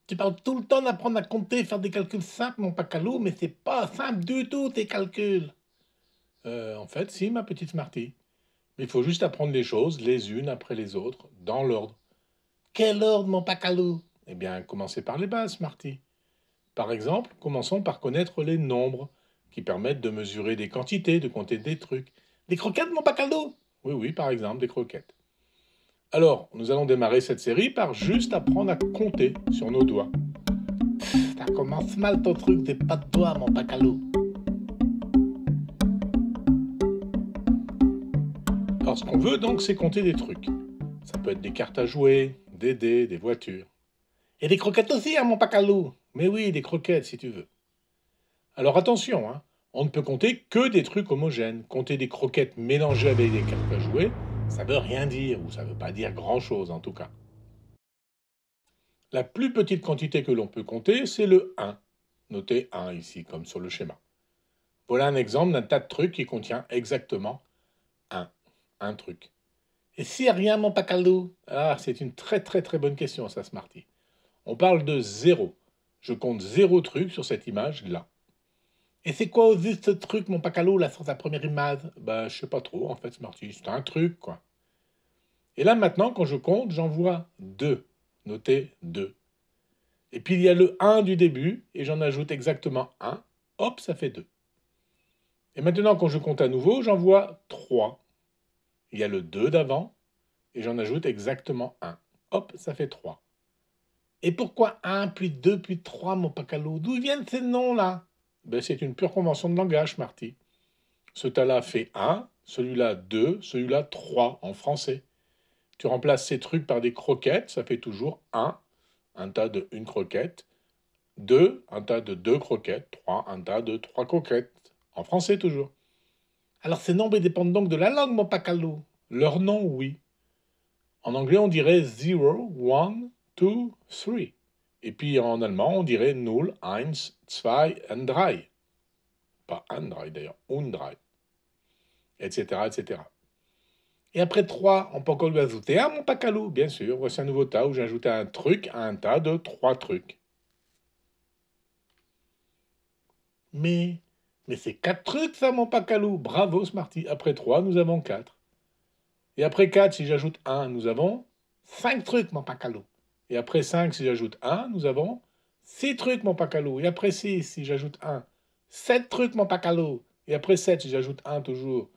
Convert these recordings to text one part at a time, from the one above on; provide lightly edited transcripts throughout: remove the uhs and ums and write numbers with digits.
Tu parles tout le temps d'apprendre à compter, faire des calculs simples, mon pacalou, mais c'est pas simple du tout, tes calculs. En fait, si, ma petite Smarty. Mais il faut juste apprendre les choses les unes après les autres, dans l'ordre. Quel ordre, mon pacalou? Eh bien, commencez par les bases, Smarty. Par exemple, commençons par connaître les nombres, qui permettent de mesurer des quantités, de compter des trucs. Des croquettes, mon pacalou? Oui, oui, par exemple, des croquettes. Alors, nous allons démarrer cette série par juste apprendre à compter sur nos doigts. Ça commence mal ton truc des pas de doigts, mon pacalou. Alors, ce qu'on veut donc, c'est compter des trucs. Ça peut être des cartes à jouer, des dés, des voitures. Et des croquettes aussi, hein, mon pacalou. Mais oui, des croquettes, si tu veux. Alors attention, hein, on ne peut compter que des trucs homogènes. Compter des croquettes mélangées avec des cartes à jouer, ça veut rien dire, ou ça veut pas dire grand-chose en tout cas. La plus petite quantité que l'on peut compter, c'est le 1. Notez 1 ici, comme sur le schéma. Voilà un exemple d'un tas de trucs qui contient exactement un truc. Et s'il n'y a rien, mon pacalou? Ah, c'est une très très très bonne question, ça, Smarty. On parle de zéro. Je compte zéro truc sur cette image-là. Et c'est quoi au juste ce truc, mon pacalou, là, sur sa première image? Bah, je sais pas trop, en fait, Smarty. C'est un truc, quoi. Et là, maintenant, quand je compte, j'en vois deux. Notez 2. Et puis, il y a le 1 du début, et j'en ajoute exactement un. Hop, ça fait 2. Et maintenant, quand je compte à nouveau, j'en vois 3. Il y a le 2 d'avant, et j'en ajoute exactement un. Hop, ça fait 3. Et pourquoi un, puis 2, puis 3, mon pacalou? D'où viennent ces noms-là? Ben, c'est une pure convention de langage, Marty. Ce tas-là fait 1, celui-là 2, celui-là 3 en français. Tu remplaces ces trucs par des croquettes, ça fait toujours un tas de une croquette, 2, un tas de 2 croquettes, 3, un tas de 3 croquettes. En français toujours. Alors ces nombres dépendent donc de la langue, mon pacalou. Leur nom, oui. En anglais, on dirait 0, 1, 2, 3. Et puis en allemand, on dirait 0, 1, 2 und 3. Pas un 3 d'ailleurs, und 3. Etc., etc. Et après 3, on peut encore lui ajouter un, mon pacalou. Bien sûr, voici un nouveau tas où j'ai ajouté un truc à un tas de 3 trucs. Mais, mais c'est 4 trucs ça, mon pacalou. Bravo, Smarty. Après 3, nous avons 4. Et après 4, si j'ajoute un, nous avons 5 trucs, mon pacalou. Et après 5, si j'ajoute un, nous avons 6 trucs, mon pacalou. Et après 6, si j'ajoute un, 7 trucs, mon pacalou. Et après 7, si j'ajoute un, toujours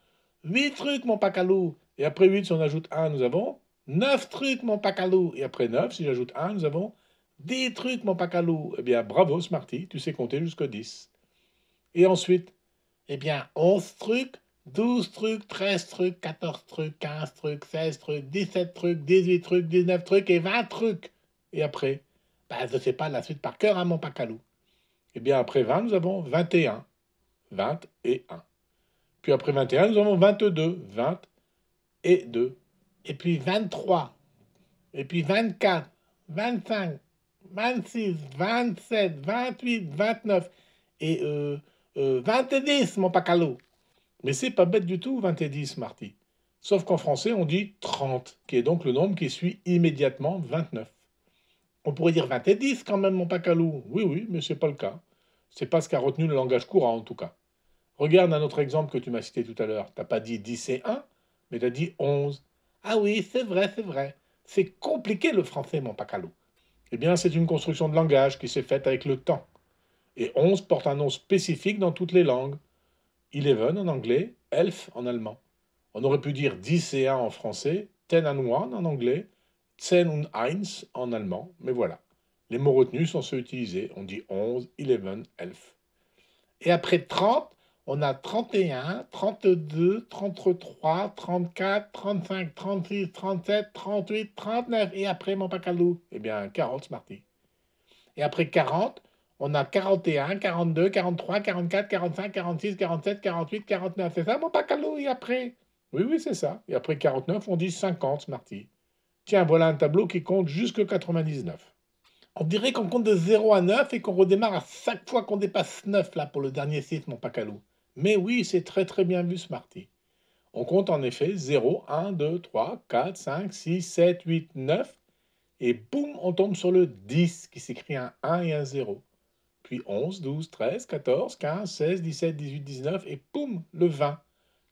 8 trucs, mon pacalou. Et après 8, si on ajoute un, nous avons 9 trucs, mon pacalou. Et après 9, si j'ajoute un, nous avons 10 trucs, mon pacalou. Eh bien, bravo, Smarty, tu sais compter jusqu'au 10. Et ensuite, eh bien, 11 trucs, 12 trucs, 13 trucs, 14 trucs, 15 trucs, 16 trucs, 17 trucs, 18 trucs, 19 trucs et 20 trucs. Et après, bah, je ne sais pas la suite par cœur, hein, mon pacalou. Eh bien, après 20, nous avons 21. 20 et 1. Puis après 21, nous avons 22. 20 et 2. Et puis 23. Et puis 24. 25. 26. 27. 28. 29. Et 20 mon pacalou. Mais c'est pas bête du tout, 20 et 10, Marty. Sauf qu'en français, on dit 30, qui est donc le nombre qui suit immédiatement 29. On pourrait dire 20 et 10 quand même, mon pacalou. Oui, oui, mais c'est pas le cas. C'est pas ce qu'a retenu le langage courant, en tout cas. Regarde un autre exemple que tu m'as cité tout à l'heure. T'as pas dit 10 et 1, mais t'as dit 11. Ah oui, c'est vrai, c'est vrai. C'est compliqué le français, mon pacalou. Eh bien, c'est une construction de langage qui s'est faite avec le temps. Et 11 porte un nom spécifique dans toutes les langues. 11 en anglais, elf en allemand. On aurait pu dire 10 et 1 en français, 10 and 1 en anglais, 10 und 1 en allemand, mais voilà. Les mots retenus sont ceux utilisés. On dit 11, 11, elf. Et après 30, on a 31, 32, 33, 34, 35, 36, 37, 38, 39. Et après, mon pacalou, eh bien, 40, Smarty. Et après 40, on a 41, 42, 43, 44, 45, 46, 47, 48, 49. C'est ça, mon pacalou, et après? Oui, oui, c'est ça. Et après 49, on dit 50, Smarty. Tiens, voilà un tableau qui compte jusque 99. On dirait qu'on compte de 0 à 9 et qu'on redémarre à chaque fois qu'on dépasse 9, là, pour le dernier 6, mon pacalou. Mais oui, c'est très très bien vu, Smarty. On compte en effet 0, 1, 2, 3, 4, 5, 6, 7, 8, 9. Et boum, on tombe sur le 10 qui s'écrit un 1 et un 0. Puis 11, 12, 13, 14, 15, 16, 17, 18, 19 et boum, le 20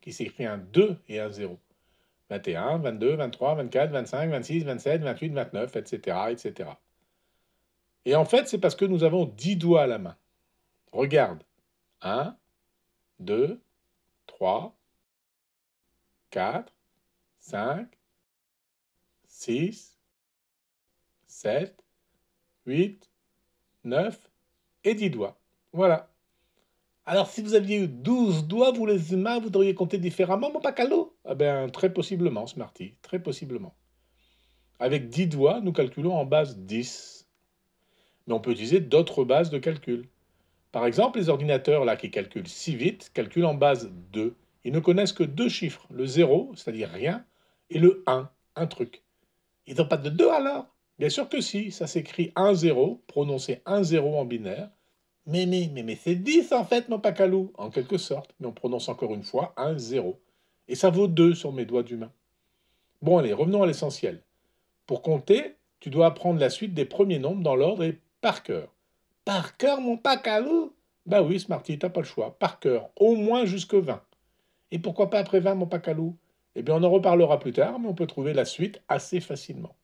qui s'écrit un 2 et un 0. 21, 22, 23, 24, 25, 26, 27, 28, 29, etc., etc. Et en fait, c'est parce que nous avons 10 doigts à la main. Regarde. 1, 2, 3, 4, 5, 6, 7, 8, 9 et 10 doigts. Voilà. Alors, si vous aviez eu 12 doigts, vous les humains, vous auriez compté différemment, mon pacalo? Ah ben, très possiblement, Smarty, très possiblement. Avec 10 doigts, nous calculons en base 10. Mais on peut utiliser d'autres bases de calcul. Par exemple, les ordinateurs là qui calculent si vite, calculent en base 2. Ils ne connaissent que deux chiffres, le 0, c'est-à-dire rien, et le 1, un truc. Ils n'ont pas de 2 alors? Bien sûr que si, ça s'écrit 1-0, prononcé 1-0 en binaire. Mais c'est 10 en fait, mon pacalou, en quelque sorte. Mais on prononce encore une fois 1-0. Et ça vaut 2 sur mes doigts d'humain. Bon allez, revenons à l'essentiel. Pour compter, tu dois apprendre la suite des premiers nombres dans l'ordre et par cœur. Par cœur, mon pacalou? Bah oui, Smarty, t'as pas le choix. Par cœur, au moins jusque 20. Et pourquoi pas après 20, mon pacalou? Eh bien, on en reparlera plus tard, mais on peut trouver la suite assez facilement.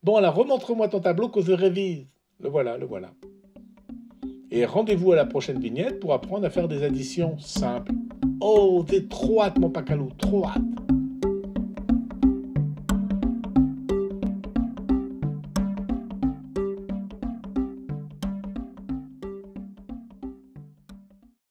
Bon, alors remontre-moi ton tableau que je révise. Le voilà, le voilà. Et rendez-vous à la prochaine vignette pour apprendre à faire des additions simples. Oh, t'es trop hâte, mon pacalou, trop hâte.